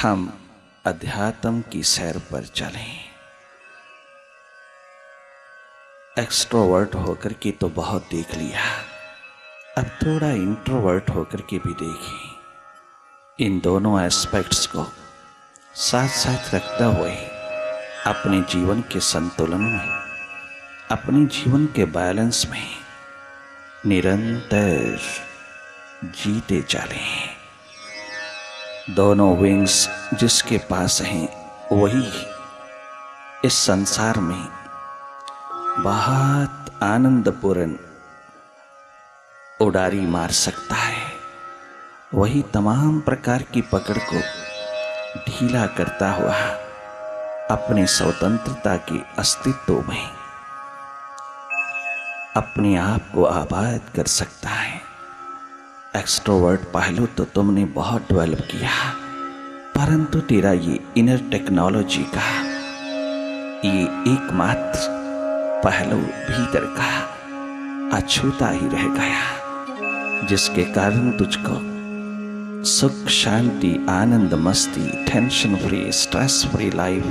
हम अध्यात्म की सैर पर चलें। एक्सट्रोवर्ट होकर के तो बहुत देख लिया, अब थोड़ा इंट्रोवर्ट होकर के भी देखें। इन दोनों एस्पेक्ट्स को साथ साथ रखते हुए अपने जीवन के संतुलन में, अपने जीवन के बैलेंस में निरंतर जीते चलें। दोनों विंग्स जिसके पास हैं वही इस संसार में बहुत आनंदपूर्ण उड़ारी मार सकता है, वही तमाम प्रकार की पकड़ को ढीला करता हुआ अपनी स्वतंत्रता के अस्तित्व में अपने आप को आबाद कर सकता है। एक्सट्रोवर्ट पहलू तो तुमने बहुत डेवलप किया, परंतु तेरा ये इनर टेक्नोलॉजी का ये एकमात्र पहलू भीतर का अछूता ही रह गया, जिसके कारण तुझको सुख, शांति, आनंद, मस्ती, tension free, stress free life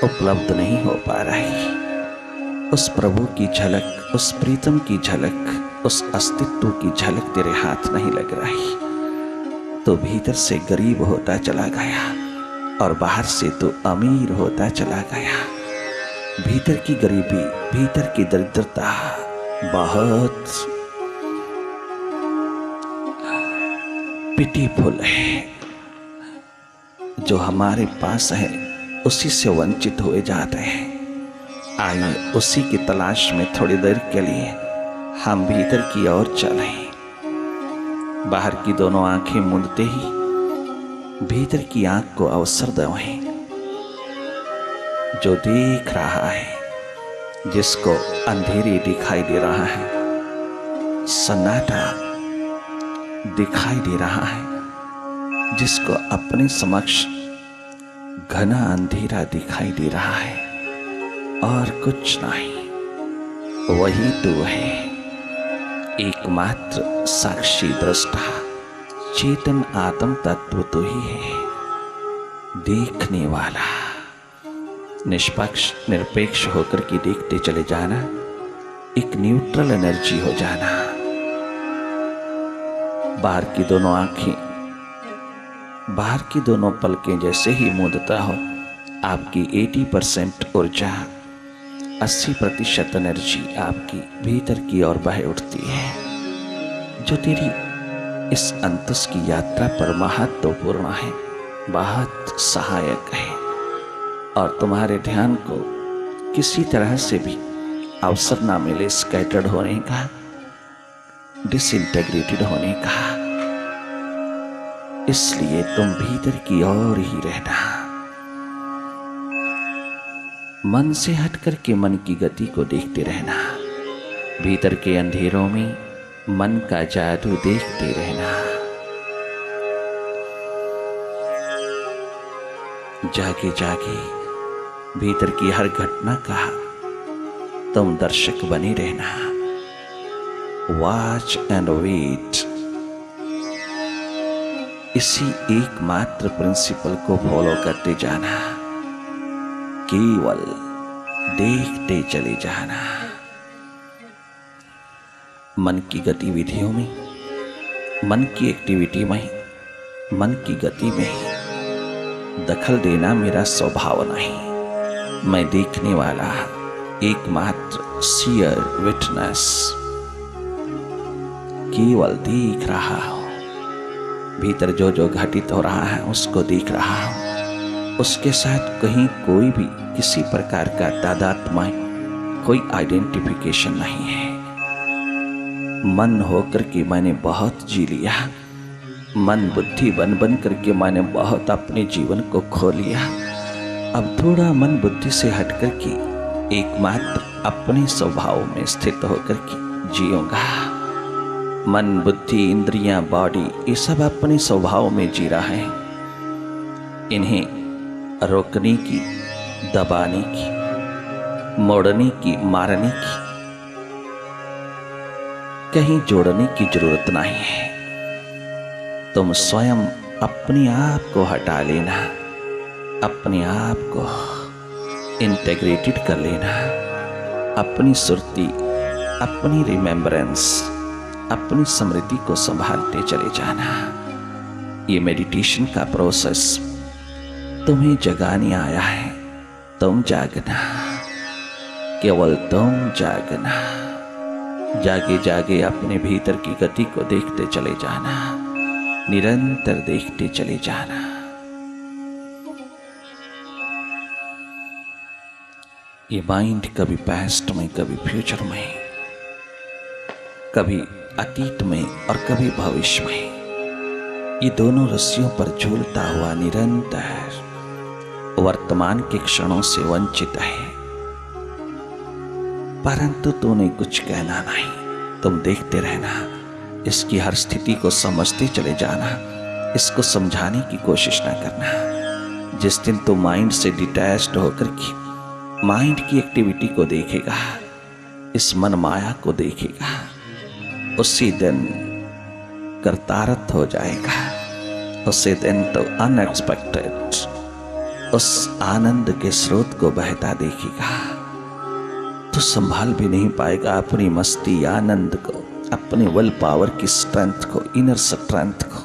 उपलब्ध नहीं हो पा रही। उस प्रभु की झलक, उस प्रीतम की झलक, उस अस्तित्व की झलक तेरे हाथ नहीं लग रही, तो भीतर से गरीब होता चला गया और बाहर से तो अमीर होता चला गया। भीतर की गरीबी, भीतर की दरिद्रता बहुत पिटीफुल है। जो हमारे पास है उसी से वंचित हुए जाते हैं। आइए उसी की तलाश में थोड़ी देर के लिए हम भीतर की ओर चलें। बाहर की दोनों आंखें मूंदते ही भीतर की आंख को अवसर दें। जो देख रहा है, जिसको अंधेरी दिखाई दे रहा है, सन्नाटा दिखाई दे रहा है, जिसको अपने समक्ष घना अंधेरा दिखाई दे रहा है और कुछ नहीं, वही तो है एकमात्र साक्षी दृष्टा चेतन आत्म तत्व तो ही है। देखने वाला निष्पक्ष निरपेक्ष होकर के देखते चले जाना, एक न्यूट्रल एनर्जी हो जाना। बाहर की दोनों आंखें, बाहर की दोनों पलकें जैसे ही मूंदता हो, आपकी 80% ऊर्जा, 80% एनर्जी आपकी भीतर की ओर बह उठती है, जो तेरी इस अंतस की यात्रा पर महत्वपूर्ण है, बहुत सहायक है और तुम्हारे ध्यान को किसी तरह से भी अवसर ना मिले स्कैटर्ड होने का, डिसइंटेग्रेटेड होने का। इसलिए तुम भीतर की ओर ही रहना, मन से हट करके मन की गति को देखते रहना, भीतर के अंधेरों में मन का जादू देखते रहना। जागे जागे भीतर की हर घटना का तुम दर्शक बने रहना। वॉच एंड वेट, इसी एकमात्र प्रिंसिपल को फॉलो करते जाना, केवल देखते चले जाना। मन की गतिविधियों में, मन की एक्टिविटी में, मन की गति में दखल देना मेरा स्वभाव नहीं। मैं देखने वाला एकमात्र सीयर विटनेस, केवल देख रहा हूं। भीतर जो जो घटित हो रहा है उसको देख रहा हूं, उसके साथ कहीं कोई भी किसी प्रकार का तादात्म्य, कोई आइडेंटिफिकेशन नहीं है। मन होकर के मैंने बहुत जी लिया, मन बुद्धि बन बन करके मैंने बहुत अपने जीवन को खो लिया। अब थोड़ा मन बुद्धि से हट करके एकमात्र अपने स्वभाव में स्थित होकर के जीऊंगा। मन, बुद्धि, इंद्रियां, बॉडी, ये सब अपने स्वभाव में जी रहा है। इन्हें रोकने की, दबाने की, मोड़ने की, मारने की, कहीं जोड़ने की जरूरत नहीं है। तुम स्वयं अपने आप को हटा लेना, अपने आप को इंटीग्रेटेड कर लेना, अपनी सुरती, अपनी रिमेम्बरेंस, अपनी स्मृति को संभालते चले जाना। ये मेडिटेशन का प्रोसेस तुम्हें जगाने आया है। तुम जागना, केवल तुम जागना। जागे जागे अपने भीतर की गति को देखते चले जाना, निरंतर देखते चले जाना। ये माइंड कभी पास्ट में, कभी फ्यूचर में, कभी अतीत में और कभी भविष्य में, ये दोनों रस्सियों पर झूलता हुआ निरंतर वर्तमान के क्षणों से वंचित है। परंतु तूने कुछ कहना नहीं, तुम देखते रहना, इसकी हर स्थिति को समझते चले जाना, इसको समझाने की कोशिश ना करना। जिस दिन तू माइंड से डिटैच्ड होकर की माइंड की एक्टिविटी को देखेगा, इस मन माया को देखेगा, उसी दिन करतारत हो जाएगा। उसी दिन तो अनएक्सपेक्टेड उस आनंद के स्रोत को बहता देखेगा, तो संभाल भी नहीं पाएगा अपनी मस्ती, आनंद को, अपने विल पावर की स्ट्रेंथ को, इनर स्ट्रेंथ को,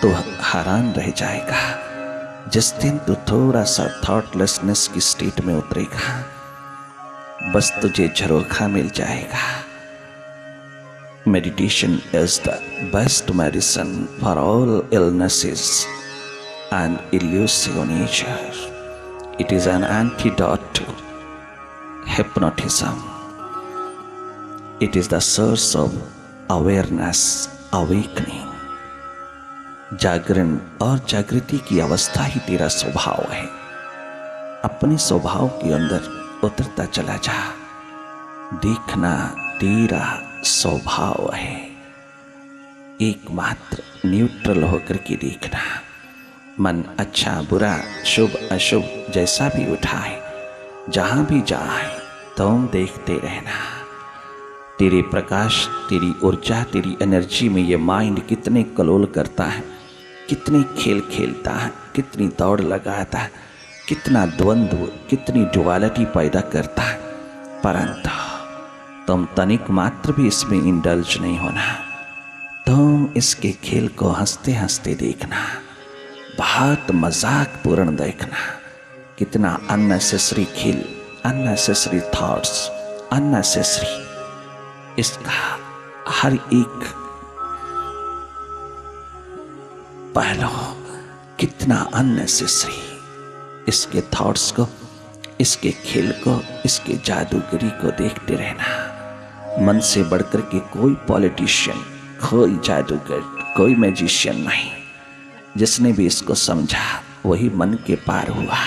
तो हैरान रह जाएगा। जिस दिन तू थोड़ा सा थॉटलेसनेस की स्टेट में उतरेगा, बस तुझे झरोखा मिल जाएगा। Meditation is the best medicine for all illnesses and elusive nature. It is an antidote to hypnotism. It is the source of awareness, awakening. जागरण और जागृति की अवस्था ही तेरा स्वभाव है। अपने स्वभाव के अंदर उतरता चला जा। देखना तेरा स्वभाव है। एकमात्र न्यूट्रल होकर के देखना। मन अच्छा बुरा, शुभ अशुभ जैसा भी उठाए, जहां भी जाए, तुम देखते रहना। तेरे प्रकाश, तेरी ऊर्जा, तेरी एनर्जी में ये माइंड कितने कलोल करता है, कितने खेल खेलता है, कितनी दौड़ लगाता है, कितना द्वंद्व, कितनी ड्युअलिटी पैदा करता है। परंतु तुम तनिक मात्र भी इसमें इंडल्ज नहीं होना। तुम इसके खेल को हंसते हंसते देखना, बहुत मजाक पूर्ण देखना। कितना अननेसेसरी खेल, अननेसेसरी थॉट्स, अननेसेसरी, इसका हर एक पहलू कितना अननेसेसरी। इसके थॉट्स को, इसके खेल को, इसके जादूगरी को देखते रहना। मन से बढ़कर के कोई पॉलिटिशियन, कोई जादूगर, कोई मैजिशियन नहीं। जिसने भी इसको समझा वही मन के पार हुआ,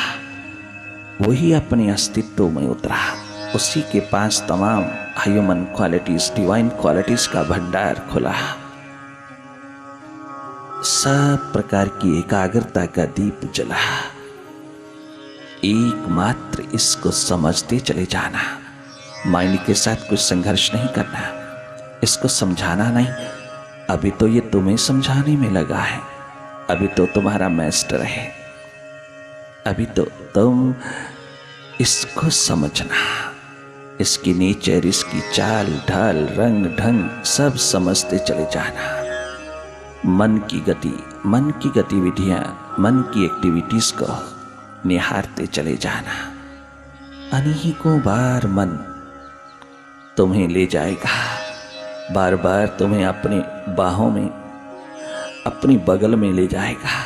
वही अपने अस्तित्व में उतरा। उसी के पास तमाम ह्यूमन क्वालिटीज, डिवाइन क्वालिटीज का भंडार खुला। सब प्रकार की एकाग्रता का दीप जला। एकमात्र इसको समझते चले जाना। माइंड के साथ कुछ संघर्ष नहीं करना, इसको समझाना नहीं। अभी तो ये तुम्हें समझाने में लगा है, अभी तो तुम्हारा मास्टर है, अभी तो तुम इसको समझना। इसकी नेचर, इसकी चाल ढाल, रंग ढंग सब समझते चले जाना। मन की गति, मन की गतिविधियां, मन की एक्टिविटीज को निहारते चले जाना। अनेकों बार मन तुम्हें ले जाएगा, बार बार तुम्हें अपने बाहों में, अपनी बगल में ले जाएगा,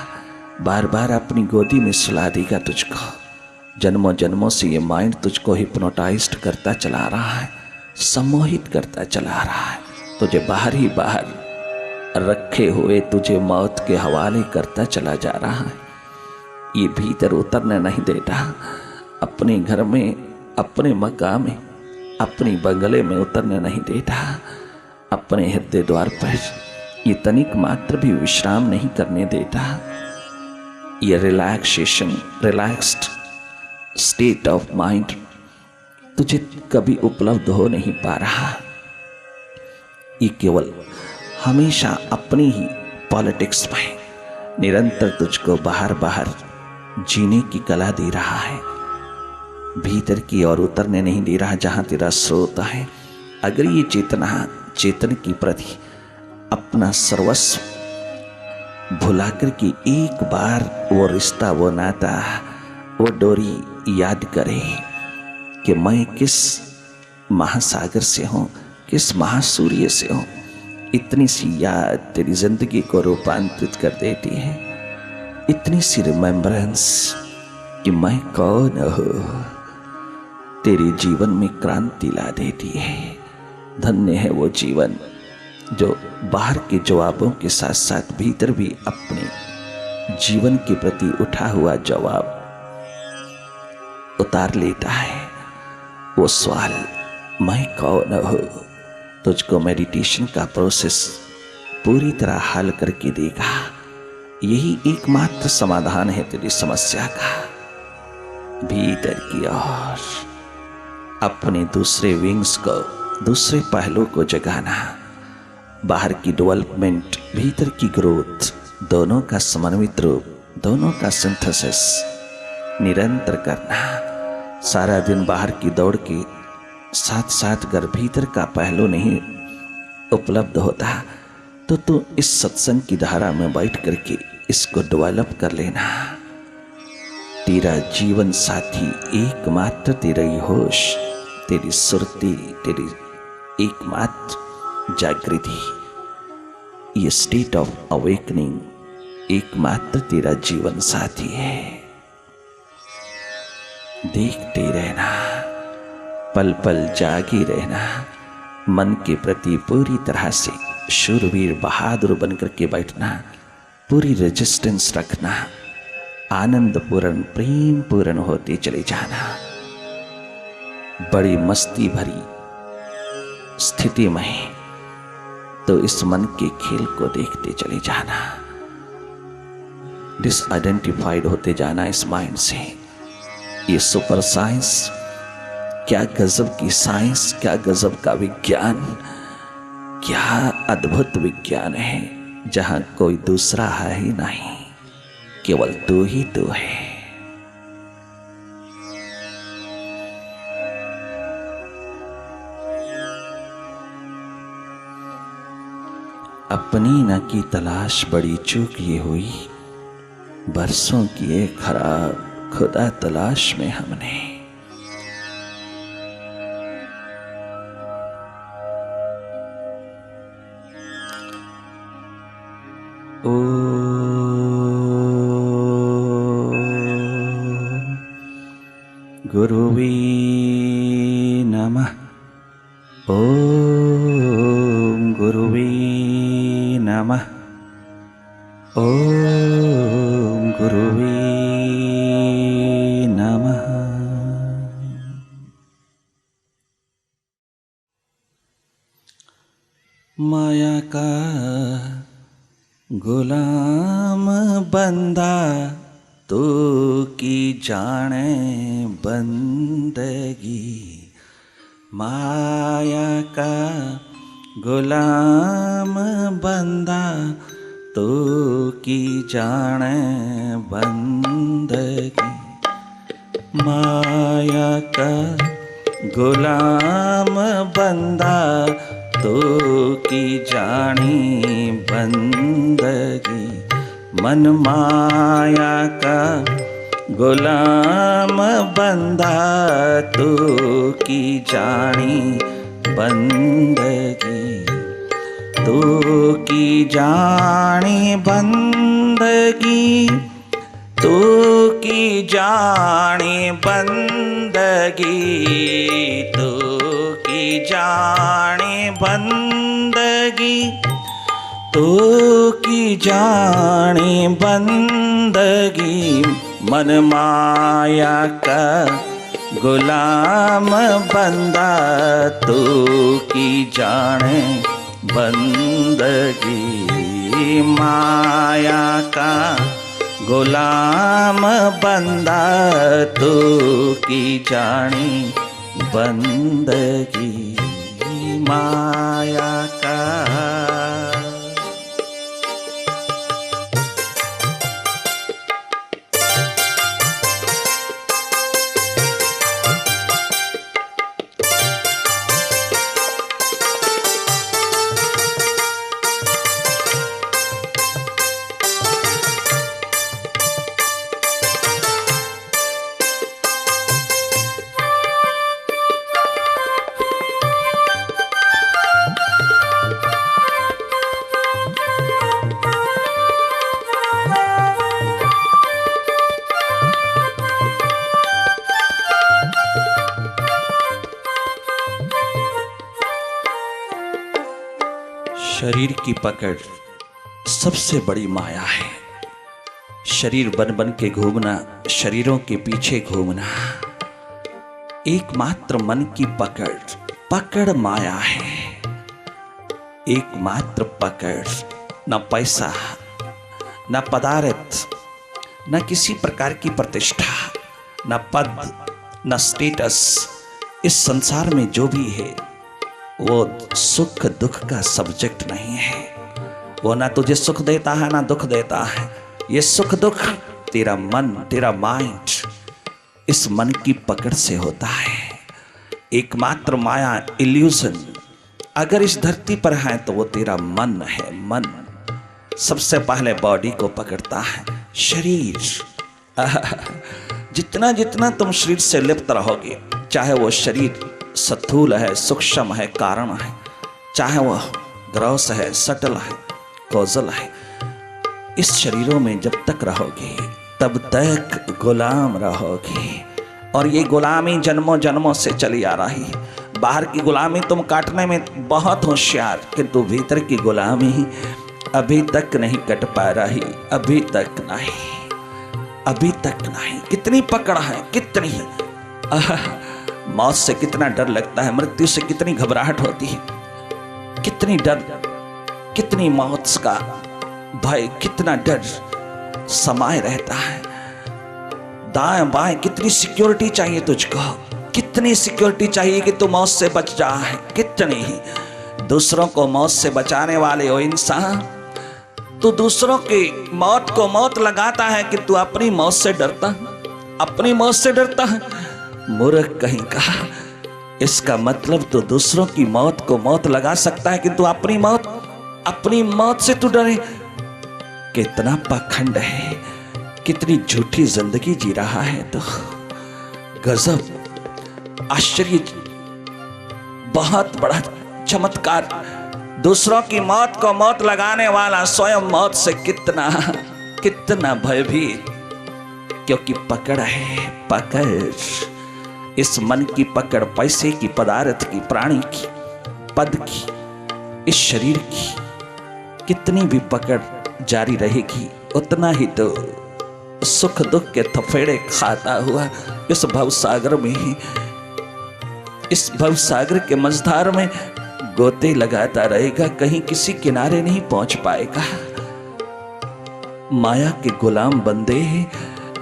बार बार अपनी गोदी में सुला देगा तुझको। जन्मों जन्मों से ये माइंड तुझको हिप्नोटाइज्ड करता चला रहा है, सम्मोहित करता चला रहा है। तुझे बाहर ही बाहर रखे हुए तुझे मौत के हवाले करता चला जा रहा है। ये भीतर उतरने नहीं देता। अपने घर में, अपने मकान में, अपनी बंगले में उतरने नहीं देता। अपने हृदय द्वार पर ये तनिक मात्र भी विश्राम नहीं करने देता। ये relaxation, relaxed state of mind तुझे कभी उपलब्ध हो नहीं पा रहा। ये केवल हमेशा अपनी ही पॉलिटिक्स में, निरंतर तुझको बाहर बाहर जीने की कला दे रहा है, भीतर की ओर उतरने नहीं दे रहा जहां तेरा स्रोत है। अगर ये चेतन की प्रति अपना सर्वस्व भुलाकर के एक बार वो रिश्ता, वो नाता, वो डोरी याद करे कि मैं किस महासागर से हूं, किस महासूर्य से हूं, इतनी सी याद तेरी जिंदगी को रूपांतरित कर देती है। इतनी सी रिमेम्बरेंस कि मैं कौन हूं तेरे जीवन में क्रांति ला देती है। धन्य है वो जीवन जो बाहर के जवाबों के साथ साथ भीतर भी अपने जीवन के प्रति उठा हुआ जवाब उतार लेता है। वो सवाल मैं कौन हूं तुझको मेडिटेशन का प्रोसेस पूरी तरह हल करके देगा। यही एकमात्र समाधान है तेरी समस्या का। भीतर की ओर अपने दूसरे विंग्स को, दूसरे पहलू को जगाना, बाहर की डेवलपमेंट, भीतर की ग्रोथ, दोनों का समन्वित रूप, दोनों का सिंथेसिस निरंतर करना। सारा दिन बाहर की दौड़ के साथ साथ अगर भीतर का पहलू नहीं उपलब्ध होता तो तू इस सत्संग की धारा में बैठ करके इसको डेवलप कर लेना। तेरा जीवन साथी एकमात्र तेरा ही होश, तेरी सुरती, तेरी एकमात्र जागृति, ये स्टेट ऑफ अवेकनिंग एकमात्र तेरा जीवन साथी है। देखते रहना, पल पल जागे रहना, मन के प्रति पूरी तरह से शूरवीर बहादुर बनकर के बैठना, पूरी रेजिस्टेंस रखना, आनंद पूर्ण, प्रेम पूर्ण होते चले जाना। बड़ी मस्ती भरी स्थिति में तो इस मन के खेल को देखते चले जाना, डिसआइडेंटिफाइड होते जाना इस माइंड से। ये सुपर साइंस, क्या गजब की साइंस, क्या गजब का विज्ञान, क्या अद्भुत विज्ञान है जहां कोई दूसरा है ही नहीं, केवल तू ही तू है। अपनी न की तलाश बड़ी चूक ये हुई, बरसों की एक खराब खुदा तलाश में हमने। ओ गुरुवे नमः, ओम गुरुवे नमः, ओम गुरुवे नमः। माया का गुलाम बंदा तू की जाने बंदगी, माया का गुलाम बंदा तू की जाने बंदगी, माया का गुलाम बंदा तू की जानी बंदगी। मन माया का गुलाम बंदा तू की जानी बंदगी, तू की जानी बंदगी, तू की जानी बंदगी, तू की जानी बंदगी, तू की जानी बंदगी। मन माया का गुलाम बंदा तू की जाने बंदगी, माया का गुलाम बंदा तू की जानी बंदगी, माया का। शरीर की पकड़ सबसे बड़ी माया है। शरीर बन बन के घूमना, शरीरों के पीछे घूमना। एकमात्र मन की पकड़ माया है। एकमात्र पकड़, न पैसा, न पदार्थ, न किसी प्रकार की प्रतिष्ठा, न पद, न स्टेटस। इस संसार में जो भी है वो सुख दुख का सब्जेक्ट नहीं है। वो ना तुझे सुख देता है ना दुख देता है। ये सुख दुख तेरा मन, तेरा माइंड, इस मन की पकड़ से होता है। एकमात्र माया, इल्यूजन अगर इस धरती पर है तो वो तेरा मन है। मन सबसे पहले बॉडी को पकड़ता है, शरीर। जितना जितना तुम शरीर से लिप्त रहोगे, चाहे वो शरीर स्थूल है, सूक्ष्म है, कारण है, चाहे वह ग्रॉस है, सटल है, कॉजल है, इस शरीरों में जब तक रहोगे तब तक गुलाम रहोगे। और ये गुलामी जन्मों जन्मों से चली आ रही है। बाहर की गुलामी तुम काटने में बहुत होशियार, किंतु भीतर की गुलामी अभी तक नहीं कट पा रही। अभी तक नहीं। कितनी पकड़ है, कितनी। मौत से कितना डर लगता है, मृत्यु से कितनी घबराहट होती है, कितनी डर, कितनी मौत का भय, कितना डर समाये रहता है। दाएं बाएं कितनी सिक्योरिटी चाहिए तुझको, कितनी सिक्योरिटी चाहिए कि तू मौत से बच जाए। कितनी दूसरों को मौत से बचाने वाले हो इंसान, तू दूसरों की मौत को मौत लगाता है कि तू अपनी मौत से डरता, अपनी मौत से डरता है। मूर्ख कहीं का। इसका मतलब तो दूसरों की मौत को मौत लगा सकता है, किंतु अपनी मौत से तू डरे। कितना पाखंड है, कितनी झूठी जिंदगी जी रहा है। तो गजब, आश्चर्य, बहुत बड़ा चमत्कार। दूसरों की मौत को मौत लगाने वाला स्वयं मौत से कितना भयभीत, क्योंकि पकड़ है, पकड़। इस मन की पकड़, पैसे की, पदार्थ की, प्राणी की, पद की, इस शरीर की, कितनी भी पकड़ जारी रहेगी उतना ही तो सुख दुख के थपेड़े खाता हुआ इस भवसागर में, इस भवसागर के मझधार में गोते लगाता रहेगा, कहीं किसी किनारे नहीं पहुंच पाएगा। माया के गुलाम बंदे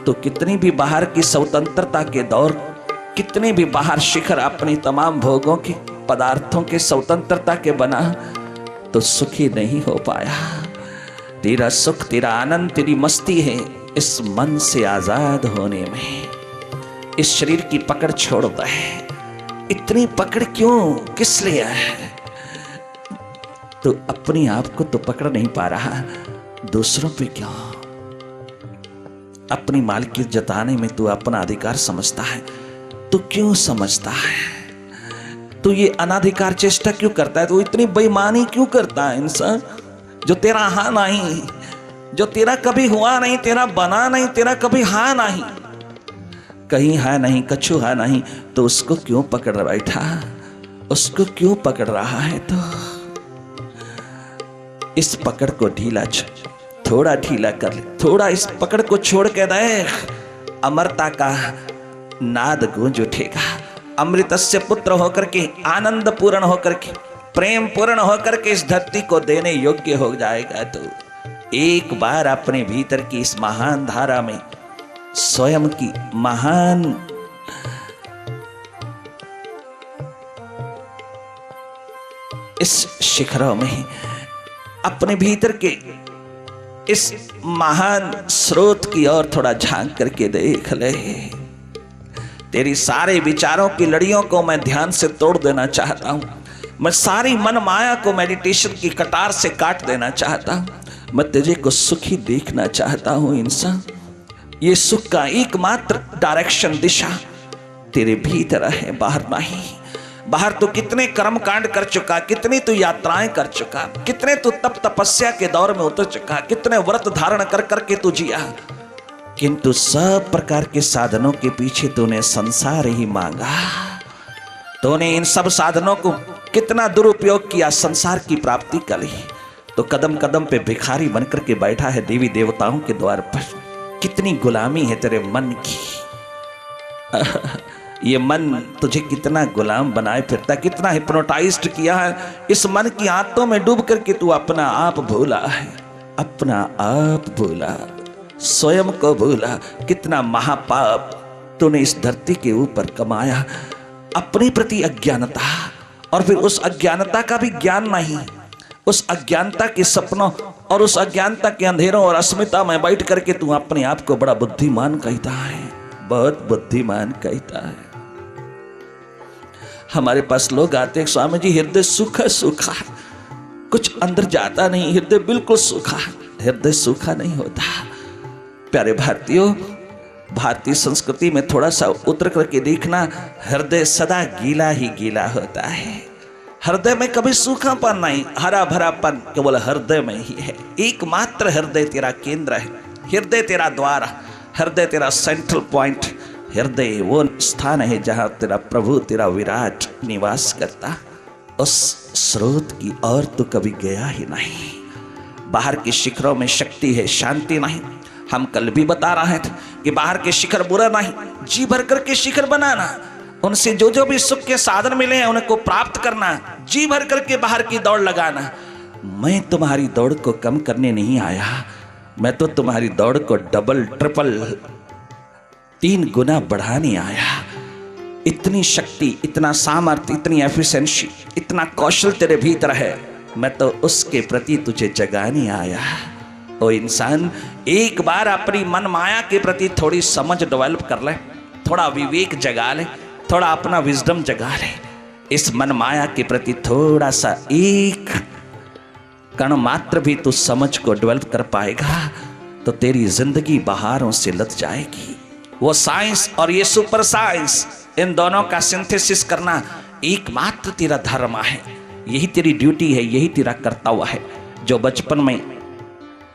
तो कितनी भी बाहर की स्वतंत्रता के दौर, कितने भी बाहर शिखर अपनी तमाम भोगों के पदार्थों के स्वतंत्रता के बना तो सुखी नहीं हो पाया। तेरा सुख, तेरा आनंद, तेरी मस्ती है इस मन से आजाद होने में। इस शरीर की पकड़ छोड़ दे। इतनी पकड़ क्यों, किस लिए है? तो अपने आप को तो पकड़ नहीं पा रहा, दूसरों पे क्यों? अपनी मालिकियत जताने में तू अपना अधिकार समझता है, तो क्यों समझता है? तो ये अनाधिकार चेष्टा क्यों करता है? तो इतनी बेईमानी क्यों करता है इंसान? जो तेरा हाँ नहीं, जो तेरा कभी हुआ नहीं, तेरा बना नहीं, तेरा कभी हाँ नहीं, कहीं है नहीं, कछु है नहीं, तो उसको क्यों पकड़ बैठा? उसको क्यों पकड़ रहा है? तो इस पकड़ को थोड़ा ढीला कर ले, थोड़ा इस पकड़ को छोड़ के दे, अमरता का नाद गूंज उठेगा। अमृतस्य पुत्र होकर के, आनंद पूर्ण होकर के, प्रेम पूर्ण होकर के इस धरती को देने योग्य हो जाएगा। तो एक बार अपने भीतर की इस महान धारा में, स्वयं की महान इस शिखरों में, अपने भीतर के इस महान स्रोत की ओर थोड़ा झांक करके देख ले। तेरी सारे विचारों की लड़ियों को मैं ध्यान से तोड़ देना चाहता हूं। मैं सारी मन माया को मेडिटेशन की कटार से काट देना चाहता हूं। मैं तुझे को सुखी देखना चाहता हूं इंसान। ये सुख का एकमात्र डायरेक्शन, दिशा तेरे भीतर है, बाहर नहीं। बाहर तो कितने कर्म कांड कर चुका, कितनी तो यात्राएं कर चुका, कितने तो तप तपस्या के दौर में उतर चुका, कितने व्रत धारण कर करके तू जिया, किंतु सब प्रकार के साधनों के पीछे तूने संसार ही मांगा। तूने इन सब साधनों को कितना दुरुपयोग किया, संसार की प्राप्ति के लिए। तो कदम कदम पे भिखारी बनकर के बैठा है देवी देवताओं के द्वार पर। कितनी गुलामी है तेरे मन की। ये मन तुझे कितना गुलाम बनाए फिरता, कितना हिप्नोटाइज्ड किया है। इस मन की आंतों में डूब करके तू अपना आप भूला है, अपना आप भूला, स्वयं को भूला। कितना महापाप तूने इस धरती के ऊपर कमाया। अपने प्रति अज्ञानता, और फिर उस अज्ञानता का भी ज्ञान नहीं, उस अज्ञानता के सपनों और उस अज्ञानता के अंधेरों और अस्मिता में बैठ करके तू अपने आप को बड़ा बुद्धिमान कहता है, बहुत बुद्धिमान कहता है। हमारे पास लोग आते हैं, स्वामी जी हृदय सूखा सूखा, कुछ अंदर जाता नहीं, हृदय बिल्कुल सूखा। हृदय सूखा नहीं होता प्यारे भारतीयों। भारतीय संस्कृति में थोड़ा सा उतर करके देखना, हृदय सदा गीला ही गीला होता है। हृदय में कभी सूखापन नहीं, हरा भरापन केवल हृदय में ही है। एकमात्र हृदय तेरा केंद्र है, हृदय तेरा द्वार, हृदय तेरा सेंट्रल पॉइंट। हृदय वो स्थान है जहां तेरा प्रभु, तेरा विराट निवास करता। उस स्रोत की ओर तो कभी गया ही नहीं। बाहर के शिखरों में शक्ति है, शांति नहीं। हम कल भी बता रहे थे कि बाहर के शिखर बुरा नहीं, जी भर करके शिखर बनाना, उनसे जो जो भी सुख के साधन मिले हैं उनको प्राप्त करना, जी भर करके बाहर की दौड़ लगाना। मैं तुम्हारी दौड़ को कम करने नहीं आया, मैं तो तुम्हारी दौड़ को डबल ट्रिपल 3 गुना बढ़ाने आया। इतनी शक्ति, इतना सामर्थ्य, इतनी एफिशिएंसी, इतना कौशल तेरे भीतर है, मैं तो उसके प्रति तुझे जगाने आया। ओ इंसान, एक बार अपनी मन माया के प्रति थोड़ी समझ डेवलप कर ले, थोड़ा विवेक जगा ले, थोड़ा अपना विजडम जगा ले। इस मन माया के प्रति थोड़ा सा एक कण मात्र भी तू समझ को डेवलप कर पाएगा तो तेरी जिंदगी बहारों से लद जाएगी। वो साइंस और ये सुपर साइंस, इन दोनों का सिंथेसिस करना एकमात्र तेरा धर्म है, यही तेरी ड्यूटी है, यही तेरा कर्तव्य है। जो बचपन में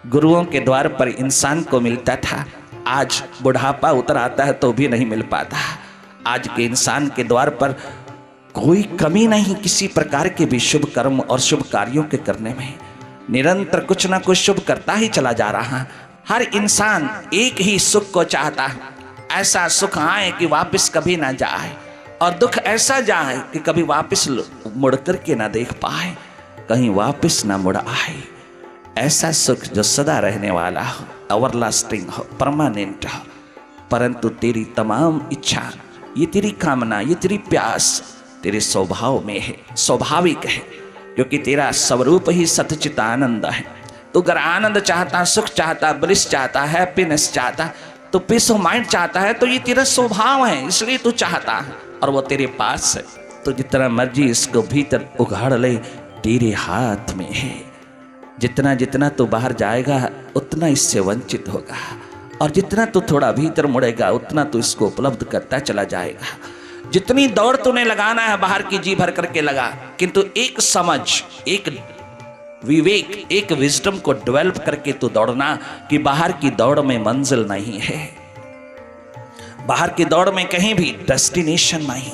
गुरुओं के द्वार पर इंसान को मिलता था, आज बुढ़ापा उतर आता है तो भी नहीं मिल पाता। आज के इंसान के द्वार पर कोई कमी नहीं किसी प्रकार के भी शुभ कर्म और शुभ कार्यों के करने में। निरंतर कुछ ना कुछ शुभ करता ही चला जा रहा है। हर इंसान एक ही सुख को चाहता है, ऐसा सुख आए कि वापस कभी ना जाए, और दुख ऐसा जाए कि कभी वापस मुड़ करके ना देख पाए, कहीं वापस ना मुड़ आए। ऐसा सुख जो सदा रहने वाला हो, एवरलास्टिंग हो, परमानेंट हो। परंतु तेरी तमाम इच्छा, ये तेरी कामना, ये तेरी प्यास तेरे स्वभाव में है, स्वाभाविक है, क्योंकि तेरा स्वरूप ही सतचित आनंद है। तो अगर आनंद चाहता, सुख चाहता, ब्लिस चाहता, हैप्पीनेस चाहता, तो पीस ऑफ माइंड चाहता है, तो ये तेरा स्वभाव है, इसलिए तू चाहता है और वो तेरे पास है। तो जितना मर्जी इसको भीतर उघाड़ ले, तेरे हाथ में है। जितना जितना तू बाहर जाएगा उतना इससे वंचित होगा, और जितना तू थोड़ा भीतर मुड़ेगा उतना तू इसको उपलब्ध करता चला जाएगा। जितनी दौड़ तूने लगाना है बाहर की जी भर करके लगा, किंतु एक समझ, एक विवेक, एक विजडम को डेवलप करके तू दौड़ना कि बाहर की दौड़ में मंजिल नहीं है, बाहर की दौड़ में कहीं भी डेस्टिनेशन नहीं,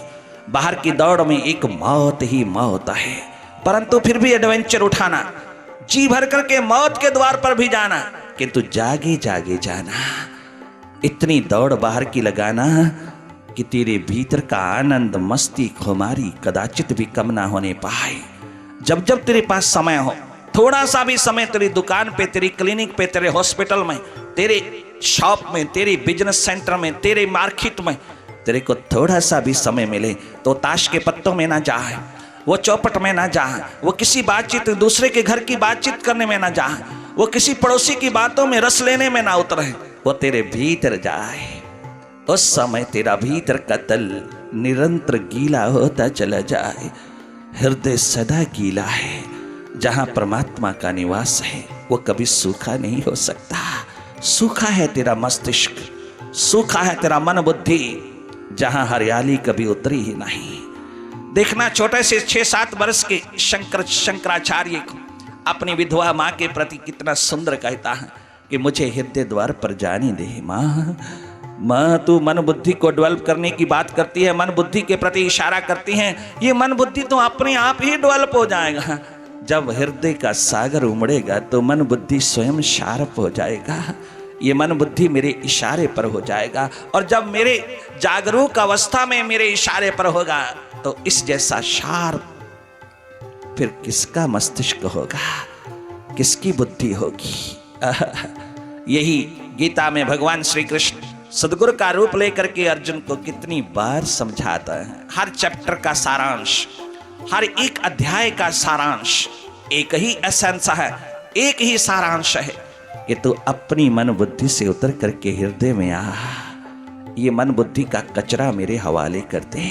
बाहर की दौड़ में एक मौत ही मौत है। परंतु फिर भी एडवेंचर उठाना, जी भर करके मौत के द्वार पर भी जाना, किंतु जागे जागे जाना। इतनी दौड़ बाहर की लगाना कि तेरे भीतर का आनंद, मस्ती, खुमारी कदाचित भी कम ना होने पाए। जब जब तेरे पास समय हो, थोड़ा सा भी समय तेरी दुकान पे, तेरी क्लिनिक पे, तेरे हॉस्पिटल में, तेरे शॉप में, तेरे बिजनेस सेंटर में, तेरे मार्केट में, तेरे को थोड़ा सा भी समय मिले तो ताश के पत्तों में ना जाए, वो चौपट में ना जाए, वो किसी बातचीत, दूसरे के घर की बातचीत करने में ना जाए, वो किसी पड़ोसी की बातों में रस लेने में ना उतरे, वो तेरे भीतर जाए। उस समय तेरा भीतर का तल निरंतर गीला होता चला जाए। हृदय सदा गीला है, जहां परमात्मा का निवास है वो कभी सूखा नहीं हो सकता। सूखा है तेरा मस्तिष्क, सूखा है तेरा मन बुद्धि, जहां हरियाली कभी उतरी ही नहीं। देखना, छोटे से 6-7 वर्ष के शंकराचार्य को अपनी विधवा माँ के प्रति कितना सुंदर कहता है कि मुझे हृदय द्वार पर जाने दे माँ, माँ तू मन बुद्धि को डेवलप करने की बात करती है, मन बुद्धि के प्रति इशारा करती हैं। ये मन बुद्धि तो अपने आप ही डेवलप हो जाएगा। जब हृदय का सागर उमड़ेगा तो मन बुद्धि स्वयं शार्प हो जाएगा। ये मन बुद्धि मेरे इशारे पर हो जाएगा, और जब मेरे जागरूक अवस्था में मेरे इशारे पर होगा तो इस जैसा शार्प फिर किसका मस्तिष्क होगा, किसकी बुद्धि होगी। यही गीता में भगवान श्री कृष्ण सदगुरु का रूप लेकर के अर्जुन को कितनी बार समझाता है। हर चैप्टर का सारांश, हर एक अध्याय का सारांश एक ही एसेंस है, एक ही सारांश है कि तू अपनी मन बुद्धि से उतर करके हृदय में आ। ये मन बुद्धि का कचरा मेरे हवाले कर दे।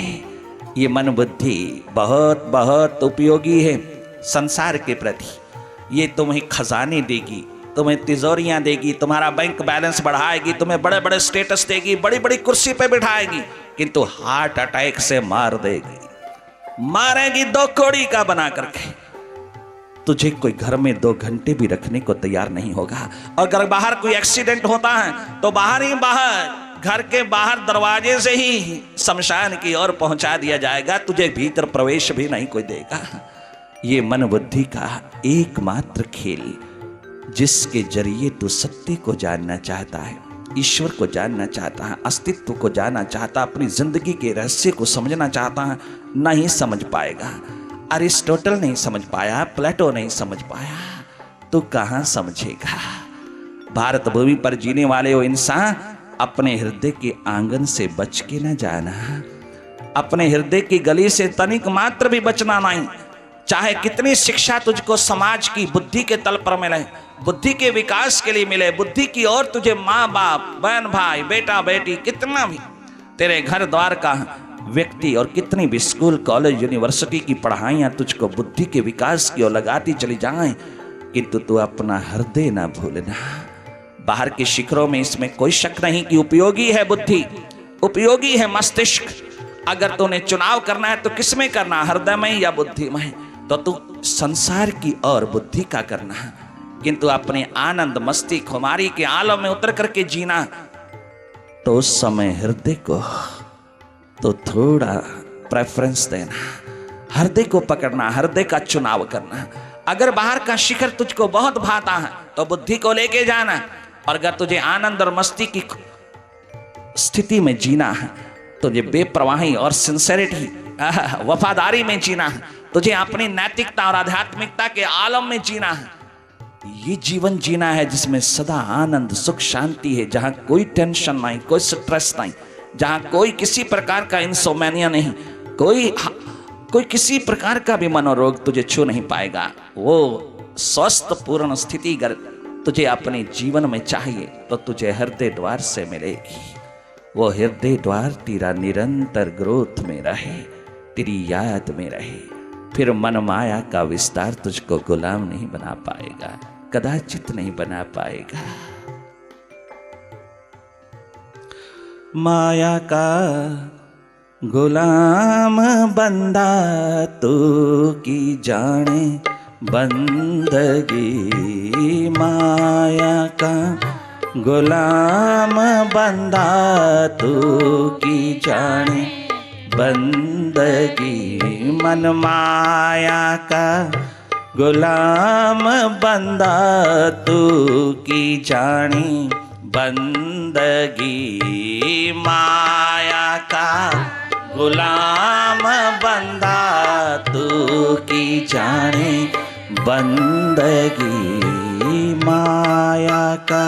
ये मन बुद्धि बहुत बहुत उपयोगी है संसार के प्रति। ये तुम्हें खजाने देगी, तुम्हें तिजोरियां देगी, तुम्हारा बैंक बैलेंस बढ़ाएगी, तुम्हें बड़े बड़े स्टेटस देगी, बड़ी बड़ी कुर्सी पे बिठाएगी, किंतु हार्ट अटैक से मार देगी, मारेगी 2 कौड़ी का बना करके। तुझे कोई घर में 2 घंटे भी रखने को तैयार नहीं होगा। और अगर बाहर कोई एक्सीडेंट होता है तो बाहर ही बाहर, घर के बाहर दरवाजे से ही शमशान की ओर पहुंचा दिया जाएगा, तुझे भीतर प्रवेश भी नहीं कोई देगा। ये मन बुद्धि का एकमात्र खेल, जिसके जरिए तू सत्य को जानना चाहता है, ईश्वर को जानना चाहता है, अस्तित्व को जानना चाहता, अपनी जिंदगी के रहस्य को समझना चाहता है, नहीं समझ पाएगा। अरिस्टोटल नहीं समझ पाया, प्लेटो नहीं समझ पाया, तो कहां समझेगा। भारत भूमि पर जीने वाले वो इंसान अपने हृदय के आंगन से बच के न जाना, अपने हृदय की गली से तनिक मात्र भी बचना नहीं। चाहे कितनी शिक्षा तुझको समाज की बुद्धि के तल पर मिले, बुद्धि के विकास के लिए मिले, बुद्धि की ओर तुझे माँ बाप, बहन भाई, बेटा बेटी, कितना भी तेरे घर द्वार का व्यक्ति और कितनी भी स्कूल कॉलेज यूनिवर्सिटी की पढ़ाइयाँ तुझको बुद्धि के विकास की ओर लगाती चली जाएं, किंतु तू अपना हृदय ना भूलना। बाहर के शिखरों में इसमें कोई शक नहीं कि उपयोगी है बुद्धि, उपयोगी है मस्तिष्क। अगर तूने चुनाव करना है तो किसमें करना, हृदय में या बुद्धि में? तो तू संसार की और बुद्धि का करना, किंतु अपने आनंद मस्ती खुमारी के आलम में उतर करके जीना, तो उस समय हृदय को तो थोड़ा प्रेफरेंस देना, हृदय को पकड़ना, हृदय का चुनाव करना। अगर बाहर का शिखर तुझको बहुत भाता है तो बुद्धि को लेके जाना, और अगर तुझे आनंद और मस्ती की स्थिति में जीना है, तुझे बेप्रवाही और सिंसेरिटी, वफादारी में जीना है, तुझे अपनी नैतिकता और आध्यात्मिकता के आलम में जीना है, ये जीवन जीना है जिसमें सदा आनंद सुख शांति है, जहां कोई टेंशन नहीं, कोई स्ट्रेस नहीं, जहां कोई किसी प्रकार का इंसोमेनिया नहीं, कोई किसी प्रकार का भी मनोरोग तुझे छू नहीं पाएगा। वो स्वस्थ पूर्ण स्थिति अगर तुझे अपने जीवन में चाहिए तो तुझे हृदय द्वार से मिलेगी। वो हृदय द्वार तेरा निरंतर ग्रोथ में रहे, तेरी याद में रहे, फिर मन माया का विस्तार तुझको गुलाम नहीं बना पाएगा, कदाचित नहीं बना पाएगा। माया का गुलाम बंदा तू की जाने बंदगी, माया का गुलाम बंदा तू की जाने बंदगी, मन माया का गुलाम बंदा तू की जानी बंदगी, माया का गुलाम बंदा तू की जाने बंदगी, माया का।